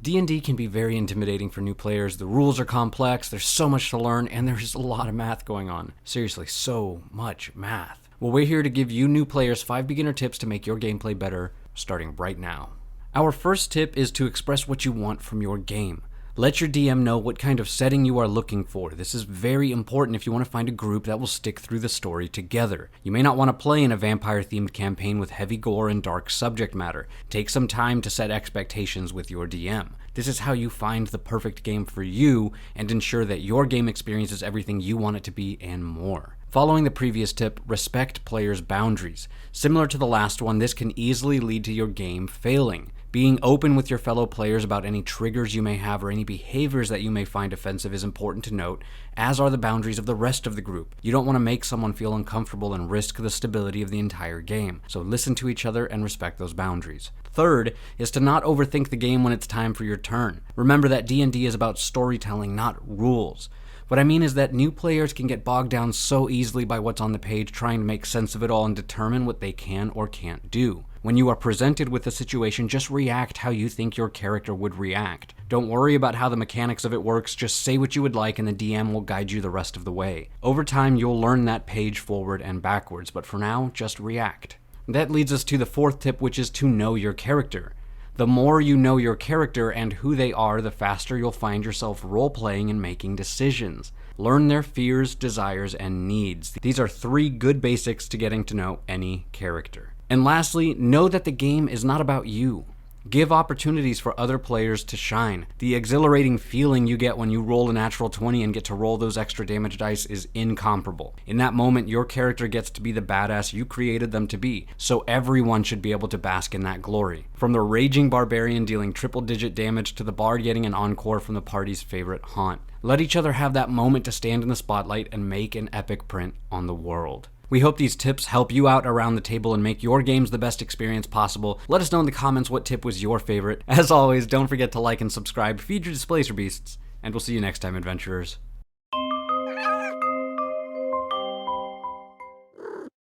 D&D can be very intimidating for new players. The rules are complex, there's so much to learn, and there's a lot of math going on. Seriously, so much math. Well, we're here to give you new players 5 beginner tips to make your gameplay better, starting right now. Our first tip is to express what you want from your game. Let your DM know what kind of setting you are looking for. This is very important if you want to find a group that will stick through the story together. You may not want to play in a vampire-themed campaign with heavy gore and dark subject matter. Take some time to set expectations with your DM. This is how you find the perfect game for you and ensure that your game experience is everything you want it to be and more. Following the previous tip, respect players' boundaries. Similar to the last one, this can easily lead to your game failing. Being open with your fellow players about any triggers you may have or any behaviors that you may find offensive is important to note, as are the boundaries of the rest of the group. You don't want to make someone feel uncomfortable and risk the stability of the entire game, so listen to each other and respect those boundaries. Third is to not overthink the game when it's time for your turn. Remember that D&D is about storytelling, not rules. What I mean is that new players can get bogged down so easily by what's on the page trying to make sense of it all and determine what they can or can't do. When you are presented with a situation, just react how you think your character would react. Don't worry about how the mechanics of it works, just say what you would like and the DM will guide you the rest of the way. Over time, you'll learn that page forward and backwards, but for now, just react. That leads us to the fourth tip, which is to know your character. The more you know your character and who they are, the faster you'll find yourself role-playing and making decisions. Learn their fears, desires, and needs. These are 3 good basics to getting to know any character. And lastly, know that the game is not about you. Give opportunities for other players to shine. The exhilarating feeling you get when you roll a natural 20 and get to roll those extra damage dice is incomparable. In that moment, your character gets to be the badass you created them to be, so everyone should be able to bask in that glory. From the raging barbarian dealing triple-digit damage to the bard getting an encore from the party's favorite haunt. Let each other have that moment to stand in the spotlight and make an epic print on the world. We hope these tips help you out around the table and make your games the best experience possible. Let us know in the comments what tip was your favorite. As always, don't forget to like and subscribe, feed your displacer beasts, and we'll see you next time, adventurers.